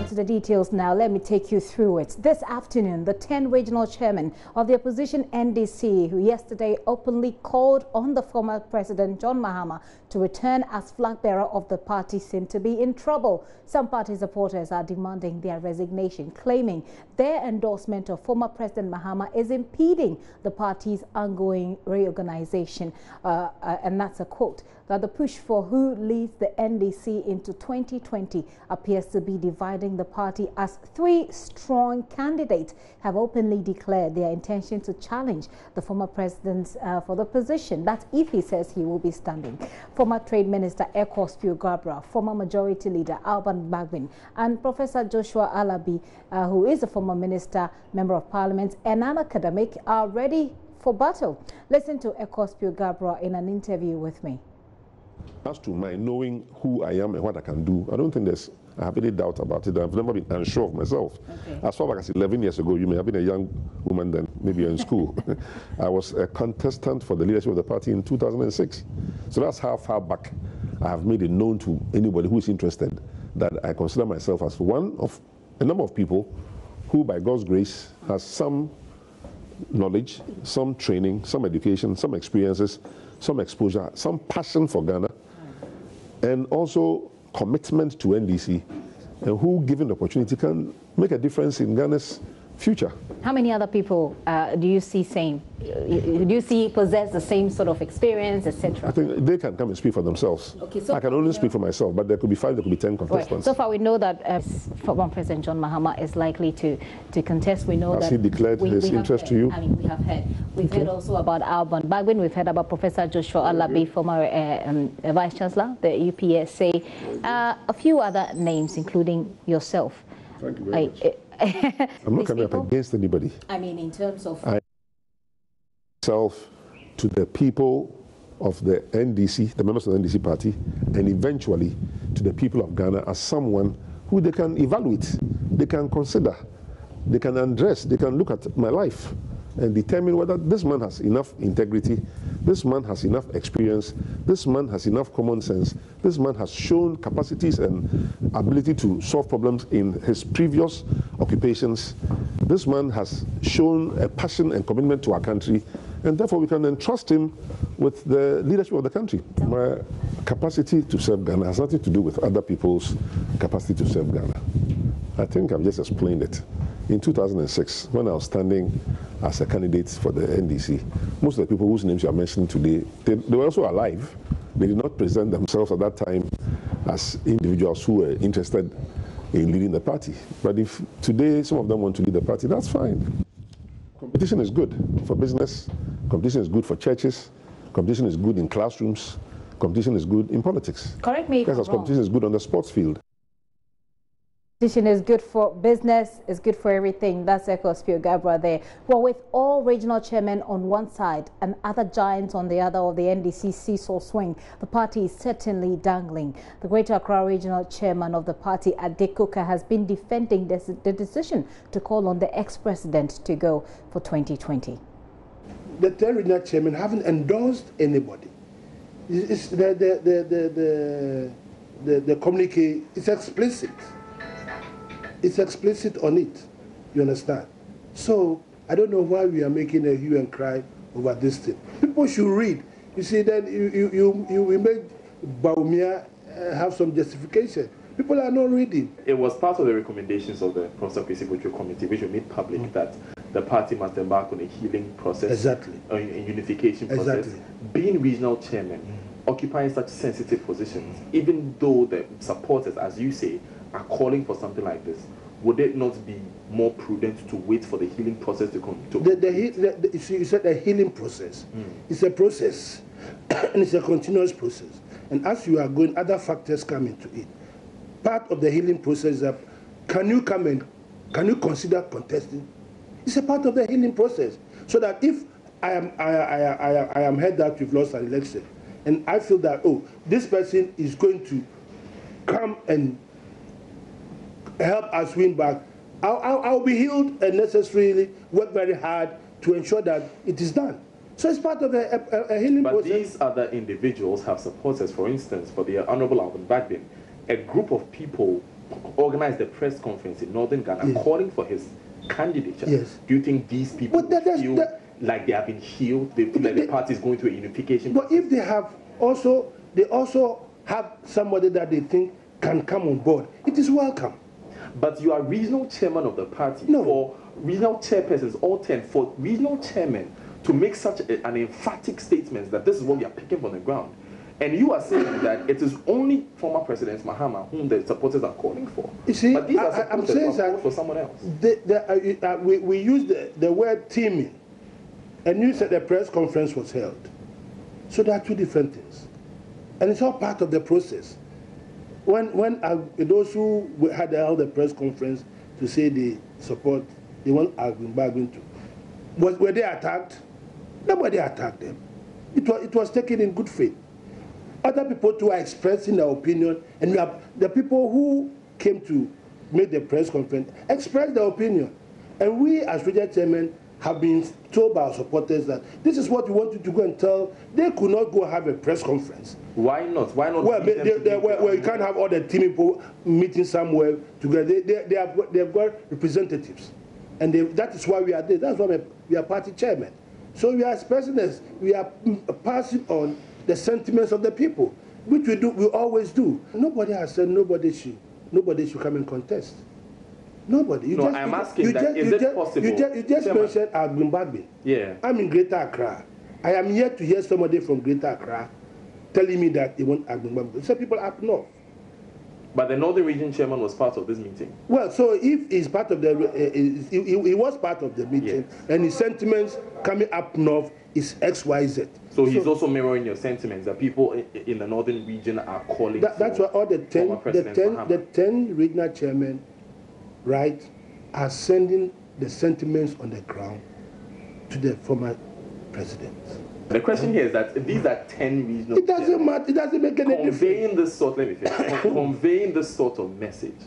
on to the details now. Let me take you through it. This afternoon, the 10 regional chairmen of the opposition NDC, who yesterday openly called on the former President John Mahama to return as flag bearer of the party, seem to be in trouble. Some party supporters are demanding their resignation, claiming their endorsement of former President Mahama is impeding the party's ongoing reorganization. And that's a quote, that the push for who leads the NDC into 2020 appears to be dividing the party, as 3 strong candidates have openly declared their intention to challenge the former president for the position. That's if he says he will be standing. Former Trade Minister Abossey Okai, former Majority Leader Alban Bagbin, and Professor Joshua Alabi, who is a former minister, member of parliament, and an academic, are ready for battle. Listen to Abossey Okai in an interview with me. As to my knowing who I am and what I can do, I don't think I have any doubt about it. I've never been unsure of myself. Okay. As far back as 11 years ago, you may have been a young woman then, maybe you're in school. I was a contestant for the leadership of the party in 2006. So that's how far back I have made it known to anybody who is interested that I consider myself as one of a number of people who, by God's grace, has some knowledge, some training, some education, some experiences, some exposure, some passion for Ghana, and also commitment to NDC, and who, given the opportunity, can make a difference in Ghana's future. How many other people do you see possess the same sort of experience, etc.? I think they can come and speak for themselves. Okay, so I can only speak for myself, but there could be 5, there could be 10 contestants. Right. So far, we know that former President John Mahama is likely to contest. We know that he declared his interest to you. I mean, we have heard. We've heard also about Alban Bagbin. We've heard about Professor Joshua Alabi, former Vice Chancellor, the UPSA. A few other names, including yourself. Thank you very much. I'm not coming up against anybody. I mean, in terms of... I myself to the people of the NDC, the members of the NDC party, and eventually to the people of Ghana as someone who they can evaluate, they can consider, they can address, they can look at my life and determine whether this man has enough integrity, this man has enough experience, this man has enough common sense, this man has shown capacities and ability to solve problems in his previous occupations, this man has shown a passion and commitment to our country, and therefore we can entrust him with the leadership of the country. My capacity to serve Ghana has nothing to do with other people's capacity to serve Ghana. I think I've just explained it. In 2006, when I was standing as a candidate for the NDC, most of the people whose names you are mentioning today, they were also alive. They did not present themselves at that time as individuals who were interested in leading the party. But if today some of them want to lead the party, that's fine. Competition is good for business, competition is good for churches, competition is good in classrooms, competition is good in politics. Correct me if I'm wrong. Competition is good on the sports field. Competition is good for business, is good for everything. That's Abossey Okai there. Well, with all regional chairmen on one side and other giants on the other of the NDC seesaw swing, the party is certainly dangling. The Greater Accra regional chairman of the party, Adekoka, has been defending the decision to call on the ex-president to go for 2020. The 10 regional chairmen haven't endorsed anybody. It's the communique is explicit. It's explicit on it, you understand? So, I don't know why we are making a hue and cry over this thing. People should read. You see, then you make Baumia have some justification. People are not reading. It was part of the recommendations of the Professor Kwesi Committee, which we made public, that the party must embark on a healing process, exactly, a unification process. Exactly. Being regional chairman, occupying such sensitive positions, even though the supporters, as you say, are calling for something like this, would it not be more prudent to wait for the healing process to come? You said the healing process. It's a process, and it's a continuous process. And as you are going, other factors come into it. Part of the healing process is can you consider contesting? It's a part of the healing process. So that if I am heard that we've lost an election, and I feel that, oh, this person is going to come and help us win back, I'll be healed and necessarily work very hard to ensure that it is done. So it's part of a healing process. But these other individuals have supporters. For instance, for the Honorable Alban Bagbin, a group of people organized the press conference in Northern Ghana calling for his candidature. Yes. Do you think these people feel like they have been healed? They feel like the party is going through a unification? But if they also have somebody that they think can come on board, it is welcome. But you are regional chairman of the party. No. For regional chairpersons, all 10, for regional chairmen to make such an emphatic statement that this is what we are picking from the ground. And you are saying that it is only former President Mahama whom the supporters are calling for. You see, but these are I'm supporters saying who are for someone else. We used the word teaming, and you said the press conference was held. So there are two different things. And it's all part of the process. When those who had held the press conference to say they support, they want bargain to, were they attacked? Nobody attacked them. It was taken in good faith. Other people too are expressing their opinion, and we have the people who came to make the press conference express their opinion. And we as regional chairmen have been told by our supporters that this is what we want you to go and tell. They could not go have a press conference. Why not? Why not? Well, you can't have all the team people meeting somewhere together. They've got representatives, and that is why we are there. That's why we are party chairmen. So we are expressing this. We are passing on the sentiments of the people, which we do. We always do. Nobody has said nobody should come and contest. Nobody. I'm asking that is it possible? You just mentioned Agbin. Yeah. I'm in Greater Accra. I am yet to hear somebody from Greater Accra telling me that they want Agbin. Some people up north. But the Northern Region Chairman was part of this meeting. Well, so if he's part of the, he was part of the meeting, yes. And his sentiments coming up north is XYZ. So he's also mirroring your sentiments that people in the Northern Region are calling. That's why all the 10 regional chairmen, right, are sending the sentiments on the ground to the former president. The question here is that these are 10 regional. It doesn't matter. It doesn't make any difference. Conveying this sort of message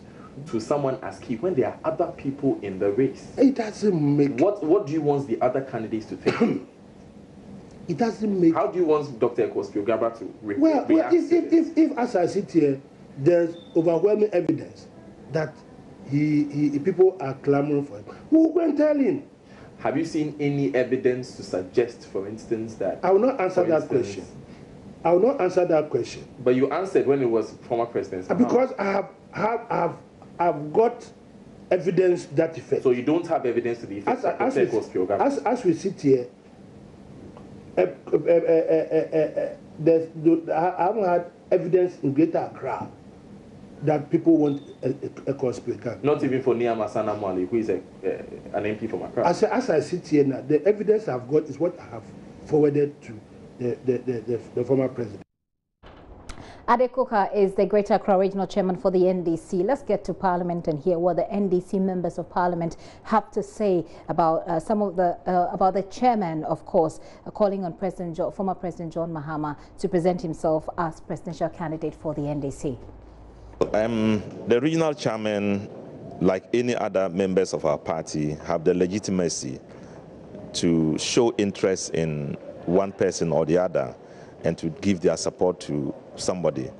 to someone as key when there are other people in the race. It doesn't make. What do you want the other candidates to think? It doesn't make. How do you want Dr. Ekwas-Piogaba to react? Well, if as I sit here, there's overwhelming evidence that people are clamoring for him, who will tell him? Have you seen any evidence to suggest, for instance, that... I will not answer that question. I will not answer that question. But you answered when it was former president. Because I've got evidence that effect. So you don't have evidence to the effect as we sit here, I haven't had evidence in Greater Accra that people want a conspiracy. Not even for Nia Masana Mwali, who is an MP from Accra. As I sit here now, the evidence I've got is what I have forwarded to the former president. Adekoka is the Greater Accra Regional Chairman for the NDC. Let's get to Parliament and hear what the NDC members of Parliament have to say about about the chairman, of course, calling on former President John Mahama to present himself as presidential candidate for the NDC. The regional chairman, like any other members of our party, have the legitimacy to show interest in one person or the other and to give their support to somebody.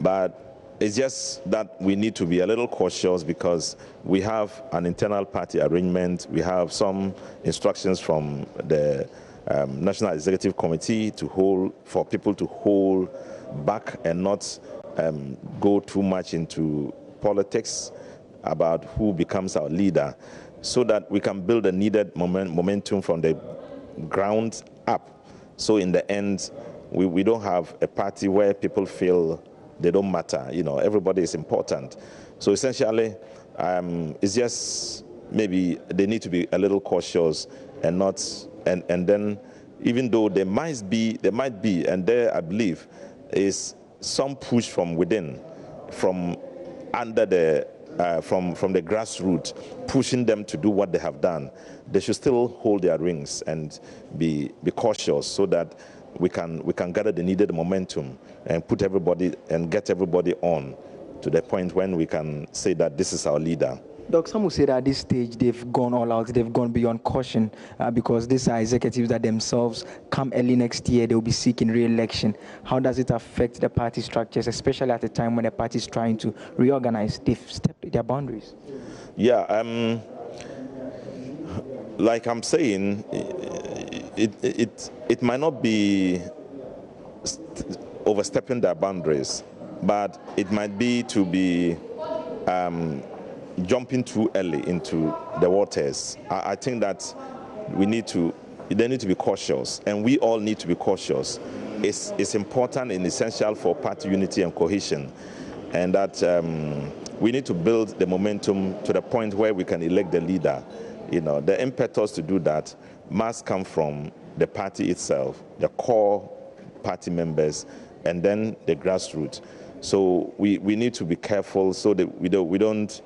But it's just that we need to be a little cautious because we have an internal party arrangement. We have some instructions from the National Executive Committee for people to hold back and not go too much into politics about who becomes our leader, so that we can build a needed momentum from the ground up. So in the end, we don't have a party where people feel they don't matter. You know, everybody is important. So essentially, it's just maybe they need to be a little cautious and not, and then even though there might be, and there I believe is some push from within, from under the from the grassroots, pushing them to do what they have done. They should still hold their rings and be cautious so that we can gather the needed momentum and put everybody and get everybody on to the point when we can say that this is our leader. Doc, some will say that at this stage they've gone all out, they've gone beyond caution because these are executives that themselves come early next year, they'll be seeking re-election. How does it affect the party structures, especially at a time when the party is trying to reorganize? They've stepped their boundaries. Yeah, like I'm saying, it might not be overstepping their boundaries, but it might be to be jumping too early into the waters. I think that they need to be cautious, and we all need to be cautious. It's important and essential for party unity and cohesion, and that we need to build the momentum to the point where we can elect the leader. You know, the impetus to do that must come from the party itself, the core party members, and then the grassroots. So we need to be careful so that we don't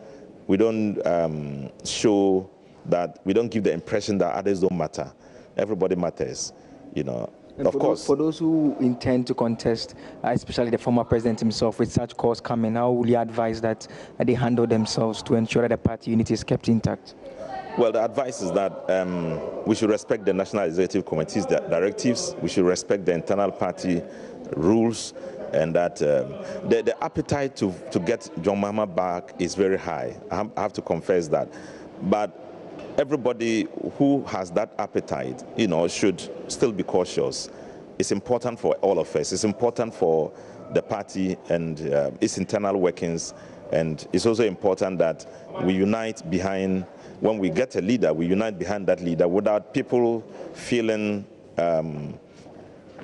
show that we don't give the impression that others don't matter. Everybody matters, you know. And of course, for those who intend to contest, especially the former president himself, with such calls coming, how will you advise that they handle themselves to ensure that the party unity is kept intact? Well, the advice is that we should respect the National Executive Committee's directives. We should respect the internal party rules, and that the appetite to get John Mahama back is very high. I have to confess that. But everybody who has that appetite, you know, should still be cautious. It's important for all of us. It's important for the party and its internal workings. And it's also important that we unite behind, when we get a leader, we unite behind that leader without people feeling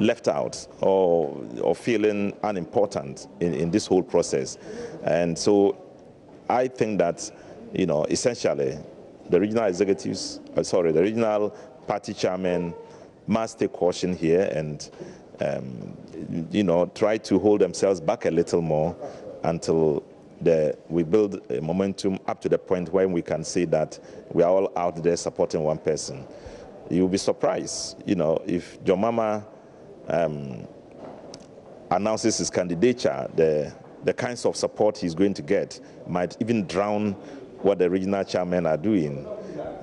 left out or feeling unimportant in this whole process. And so I think that, you know, essentially, the regional executives, the regional party chairmen must take caution here and, you know, try to hold themselves back a little more until we build a momentum up to the point where we can say that we are all out there supporting one person. You'll be surprised, you know, if John Mahama announces his candidature, the kinds of support he's going to get might even drown what the regional chairmen are doing.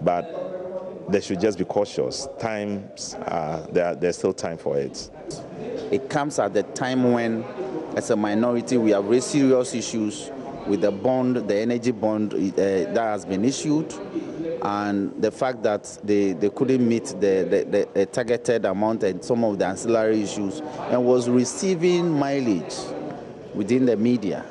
But they should just be cautious. There's still time for it. It comes at the time when, as a minority, we have very serious issues with the bond, the energy bond that has been issued, and the fact that they couldn't meet the targeted amount and some of the ancillary issues, and was receiving mileage within the media,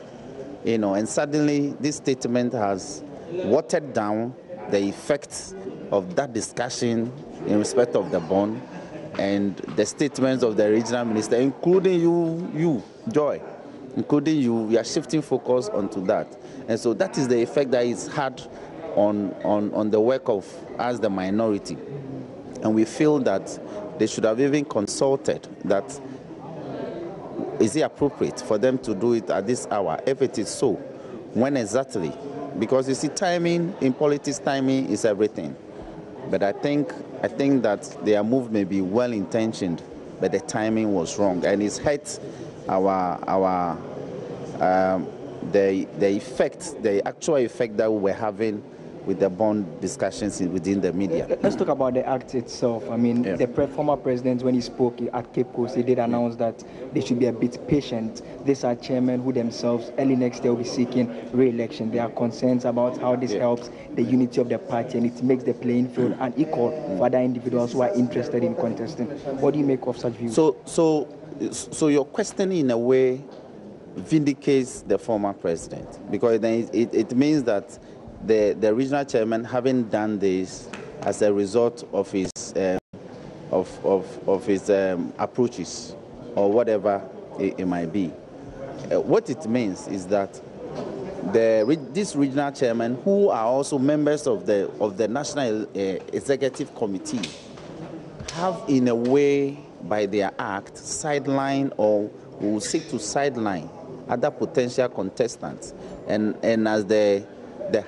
you know, and suddenly this statement has watered down the effects of that discussion in respect of the bond and the statements of the regional minister, including you, Joy, including you. We are shifting focus onto that. And so that is the effect that it's had on the work of us, the minority. And we feel that they should have even consulted that, is it appropriate for them to do it at this hour? If it is so, when exactly? Because you see, timing, in politics, timing is everything. But I think that their move may be well-intentioned, but the timing was wrong. And it's hurt the actual effect that we were having with the bond discussions within the media. Let's talk about the act itself. I mean, yeah. The former president, when he spoke at Cape Coast, he did announce that they should be a bit patient. These are chairmen who themselves, early next year, will be seeking re-election. There are concerns about how this helps the unity of the party, and it makes the playing field unequal for other individuals who are interested in contesting. What do you make of such views? So your question, in a way, vindicates the former president, because then it means that the regional chairman, having done this as a result of his approaches or whatever it might be, what it means is that these regional chairmen, who are also members of the National Executive Committee, have in a way, by their act, sideline or will seek to sideline other potential contestants, and as the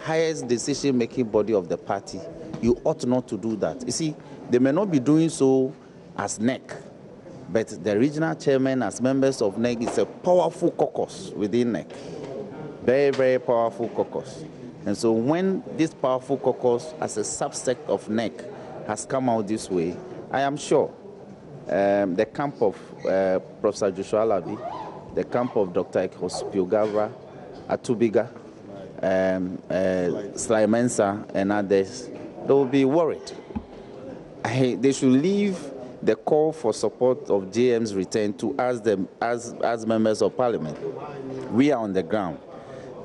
highest decision-making body of the party, you ought not to do that. You see, they may not be doing so as NEC, but the regional chairman, as members of NEC, is a powerful caucus within NEC. Very, very powerful caucus. And so when this powerful caucus, as a subsect of NEC, has come out this way, I am sure the camp of Professor Joshua Alabi, the camp of Dr. Ekhospiogavra, Atubiga, Sly Mensa, and others, they will be worried. They should leave the call for support of JM's return to us, as members of Parliament. We are on the ground.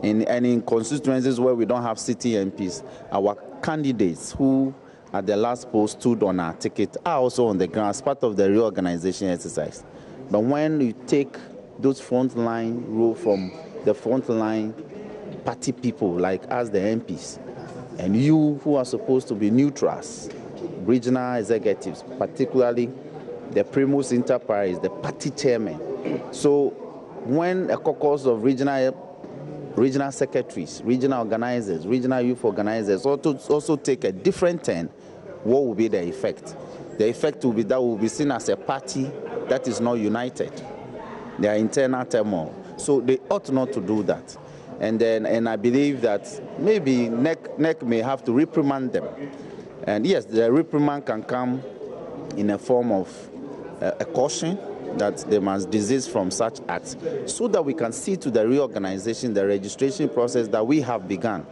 In constituencies where we don't have city MPs, our candidates who at the last poll stood on our ticket are also on the ground as part of the reorganization exercise. But when you take those frontline role from the frontline party people like us, the MPs, and you who are supposed to be neutrals, regional executives, particularly the primus inter pares, the party chairman. So when a caucus of regional secretaries, regional organizers, regional youth organizers also take a different turn, what will be the effect? The effect will be that we'll be seen as a party that is not united. There are internal turmoil. So they ought not to do that. And I believe that maybe NEC may have to reprimand them. And yes, the reprimand can come in a form of a caution that they must desist from such acts so that we can see to the reorganization, the registration process that we have begun.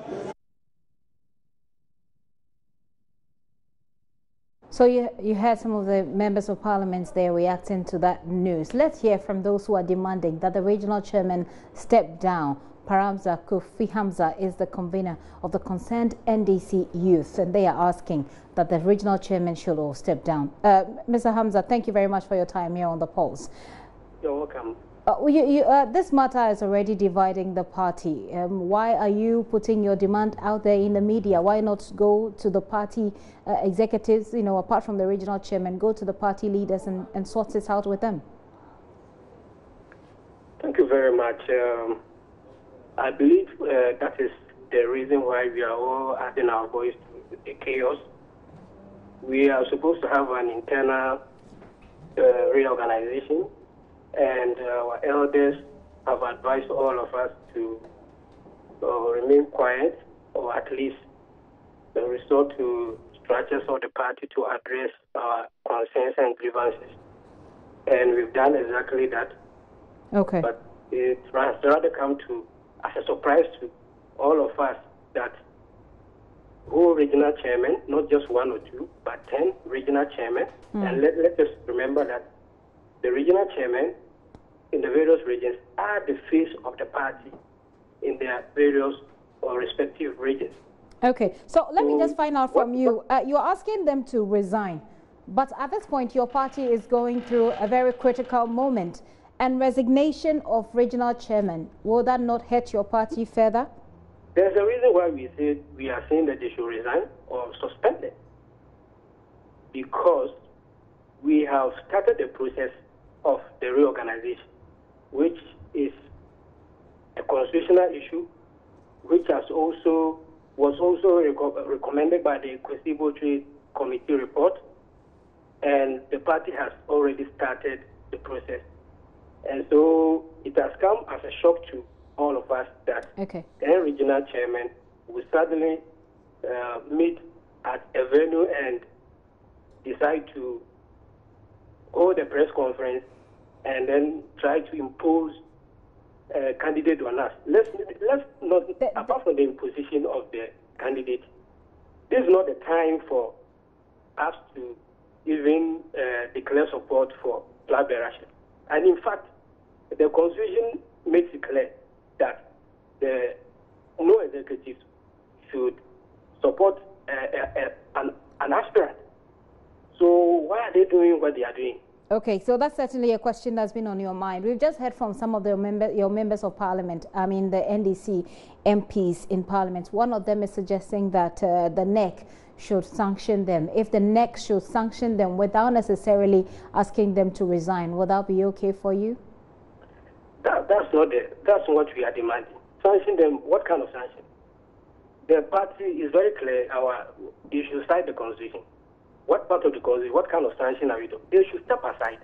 So you heard some of the members of parliament there reacting to that news. Let's hear from those who are demanding that the regional chairman step down. Paramza Kofi Hamza is the convener of the concerned NDC youth, and they are asking that the regional chairman should all step down. Mr. Hamza, thank you very much for your time here on The Pulse. You're welcome. This matter is already dividing the party. Why are you putting your demand out there in the media? Why not go to the party executives, apart from the regional chairman, go to the party leaders and sort this out with them? Thank you very much. I believe that is the reason why we are all adding our voice to the chaos. We are supposed to have an internal reorganization, and our elders have advised all of us to remain quiet, or at least resort to structures of the party to address our concerns and grievances. And we've done exactly that. Okay. But it has rather come to as a surprise to all of us that whole regional chairman, not just one or two, but 10 regional chairmen. And let us remember that the regional chairmen in the various regions are the face of the party in their various or respective regions. Okay, so let me just find out from you. You're asking them to resign, but at this point your party is going through a very critical moment. And resignation of regional chairman, will that not hurt your party further? There's a reason why we are saying that they should resign or suspend it. Because we have started the process of the reorganization, which is a constitutional issue, which was also recommended by the Constitutional Committee report, and the party has already started the process. And so it has come as a shock to all of us that the regional chairman will suddenly meet at a venue and decide to hold a press conference and then try to impose a candidate on us. Let's not, apart from the imposition of the candidate, this is not the time for us to even declare support for Flagbearership. And in fact, the Constitution makes it clear that no executive should support an aspirant. So why are they doing what they are doing? Okay, so that's certainly a question that's been on your mind. We've just heard from some of your members of parliament, the NDC MPs in parliament. One of them is suggesting that the NEC should sanction them. If the NEC should sanction them without necessarily asking them to resign, would that be okay for you? That's what we are demanding. Sanction them, what kind of sanction? The party is very clear, you should cite the Constitution. What part of the Constitution, what kind of sanction are we doing? They should step aside.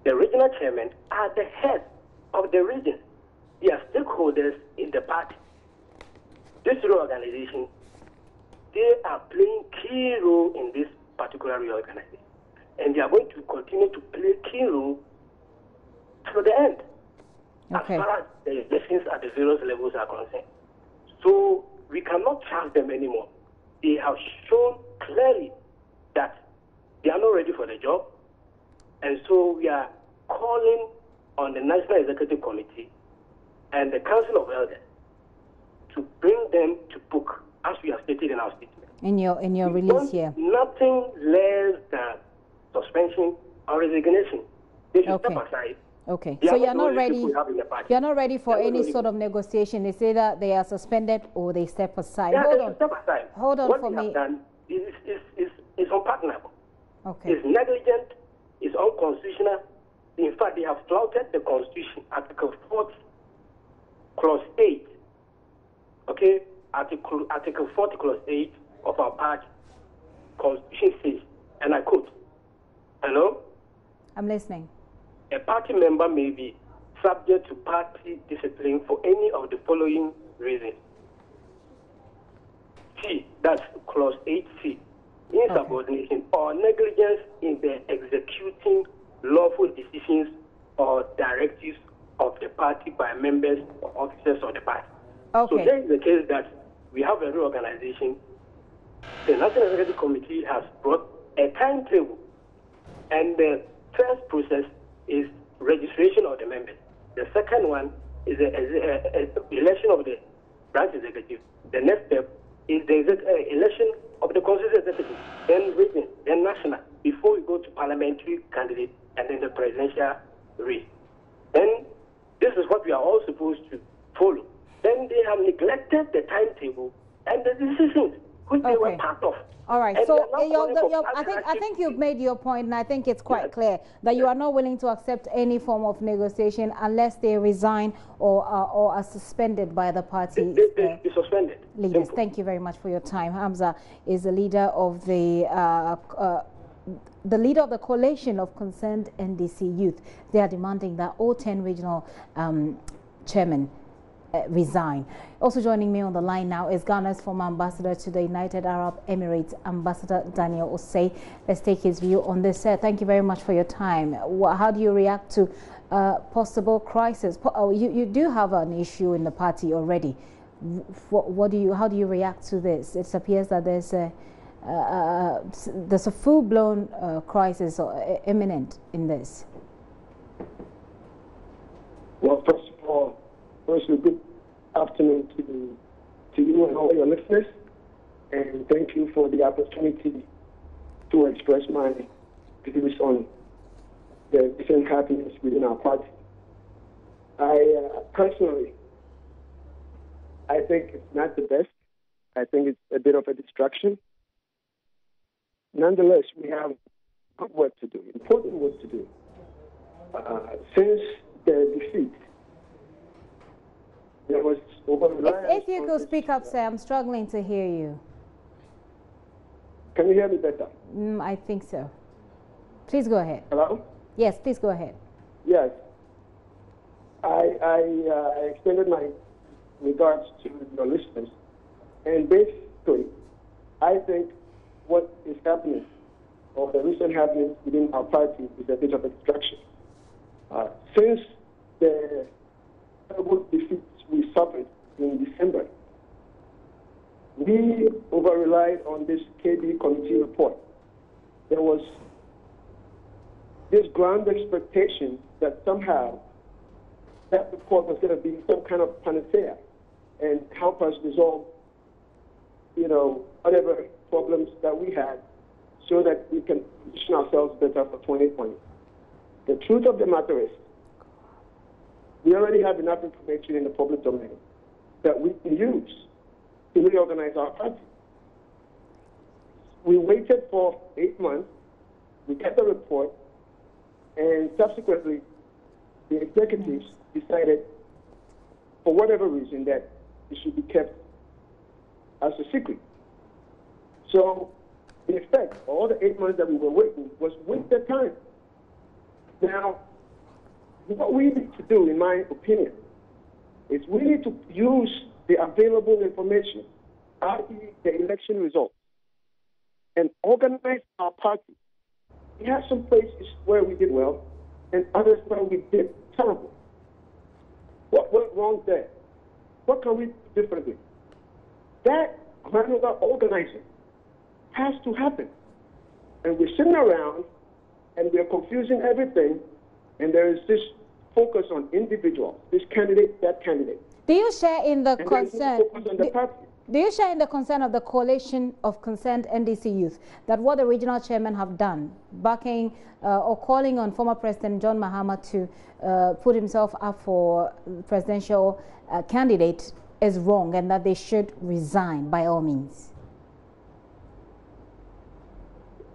The regional chairmen are the head of the region. They are stakeholders in the party. this reorganization, they are playing key role in this particular reorganization. And they are going to continue to play key role to the end, okay, as far as the elections at the various levels are concerned. So we cannot trust them anymore. They have shown clearly that they are not ready for the job. And so we are calling on the National Executive Committee and the Council of Elders to bring them to book, as we have stated in our statement. In your release here. Nothing less than suspension or resignation. They should Okay. step aside. Okay, They so are you're not not the only ready. people we have in the party. You're not ready for They are not any the sort of negotiation. It's either they are suspended or they step aside. Yeah, Hold they on. should step aside. Hold on what for they me. have done is unpardonable. Okay. It's negligent. It's unconstitutional. In fact, they have flouted the Constitution, Article 40, Clause 8. Okay, Article 40, Clause 8 of our party Constitution says, and I quote, hello? I'm listening. A party member may be subject to party discipline for any of the following reasons. C, that's Clause 8C. Insubordination or negligence in the executing lawful decisions or directives of the party by members or officers of the party. Okay. So there is the case that we have a reorganization. The National Executive Committee has brought a timetable, and the first process is registration of the members. The second one is the election of the branch executive. The next step is the election of the constitutional executive, then region, then national, before we go to parliamentary candidate and then the presidential race. Then this is what we are all supposed to follow. Then they have neglected the timetable and the decisions which they were part of. All right. And So they are not calling for I think you've made your point, and I think it's quite clear that you are not willing to accept any form of negotiation unless they resign or are suspended by the party. They suspended. Leaders, Simple. thank you very much for your time. Hamza is the leader of the leader of the coalition of concerned NDC youth. They are demanding that all 10 regional chairmen resign. Also joining me on the line now is Ghana's former ambassador to the United Arab Emirates, Ambassador Daniel Osei. Let's take his view on this. Thank you very much for your time. How do you react to possible crisis? You do have an issue in the party already. How do you react to this? It appears that there's a full-blown crisis imminent in this. Well, first of all, good afternoon to you and all your listeners, and thank you for the opportunity to express my views on the recent happenings within our party. Personally, I think it's not the best. I think it's a bit of a distraction. Nonetheless, we have good work to do, important work to do. Since the defeat, there was over-reliance. If you could speak up, sir, I'm struggling to hear you. Can you hear me better? I think so. Please go ahead. Hello? Yes, please go ahead. Yes. I extended my regards to your listeners. And basically, I think what is happening, or the recent happenings within our party, is a bit of a distraction. Since the terrible defeats we suffered in December, we over-relied on this KB committee report. There was this grand expectation that somehow that report was going to be some kind of panacea and help us resolve, whatever problems that we had, so that we can position ourselves better for 2020. The truth of the matter is, we already have enough information in the public domain that we can use to reorganize our party. We waited for 8 months, we got the report, and subsequently, the executives decided, for whatever reason, that it should be kept as a secret. So, in effect, all the 8 months that we were waiting was wasted time. Now, what we need to do, in my opinion, is we need to use the available information, i.e. the election results, and organize our party. We have some places where we did well and others where we did terrible. What went wrong there? What can we do differently? That granular organizing has to happen. And we're sitting around and we're confusing everything, and there is this focus on individuals, this candidate, that candidate. Do you share in the concern? Do you share in the concern of the coalition of concerned NDC youth that what the regional chairmen have done, backing or calling on former President John Mahama to put himself up for presidential candidate is wrong, and that they should resign by all means?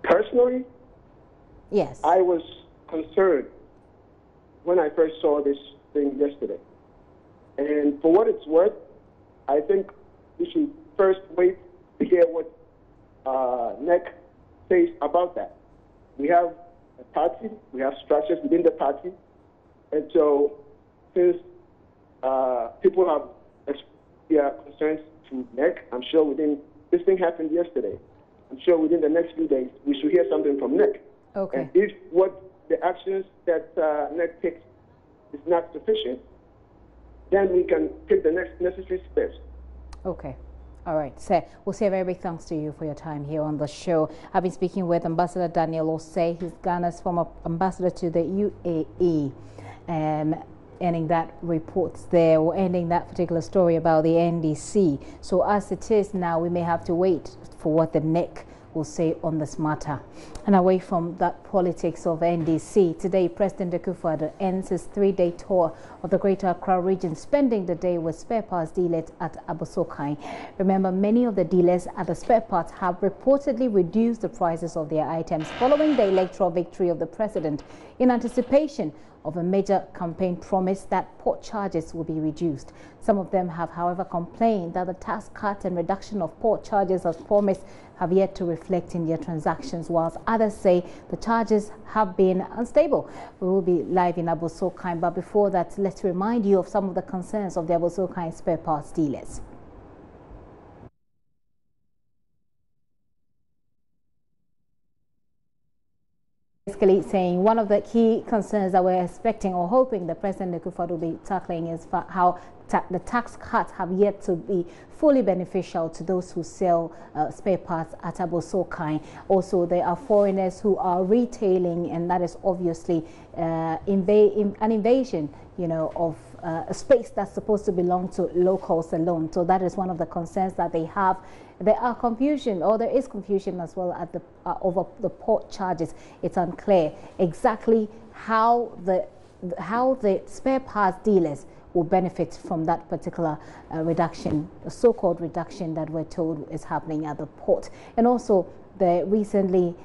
Personally, yes. I was concerned when I first saw this thing yesterday. And for what it's worth, I think we should first wait to hear what NEC says about that. We have a party, we have structures within the party, and so since people have expressed their concerns to NEC, I'm sure this thing happened yesterday, I'm sure within the next few days we should hear something from NEC. Okay. And if what the actions that NEC takes is not sufficient, then we can take the next necessary steps. Okay. All right. So we'll say a very big thanks to you for your time here on the show. I've been speaking with Ambassador Daniel Osei. He's Ghana's former ambassador to the UAE. Ending that reports there, or ending that particular story about the NDC. So as it is now, we may have to wait for what the NEC will say on this matter. And away from that politics of NDC, today President Akufo-Addo ends his 3-day tour of the Greater Accra region, spending the day with spare parts dealers at Abossey Okai. Remember, many of the dealers at the spare parts have reportedly reduced the prices of their items following the electoral victory of the president, in anticipation of a major campaign promise that port charges will be reduced. Some of them have, however, complained that the tax cut and reduction of port charges as promised have yet to reflect in their transactions, whilst others say the charges have been unstable. We will be live in Abossey Okai, but before that, let's remind you of some of the concerns of the Abossey Okai spare parts dealers. Basically saying one of the key concerns that we're expecting or hoping the President Akufo-Addo will be tackling is how the tax cuts have yet to be fully beneficial to those who sell spare parts at Abossey Okai. Also, there are foreigners who are retailing, and that is obviously an invasion, of a space that's supposed to belong to locals alone. So that is one of the concerns that they have. There is confusion as well at over the port charges. It's unclear exactly how the spare parts dealers will benefit from that particular reduction, the so-called reduction that we're told is happening at the port. And also the recently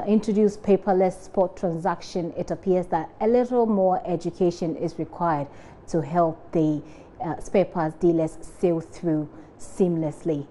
introduced paperless port transaction, it appears that a little more education is required to help the spare parts dealers sail through seamlessly.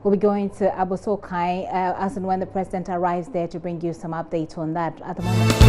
We'll be going to Abossey Okai as and when the president arrives there to bring you some updates on that at the moment.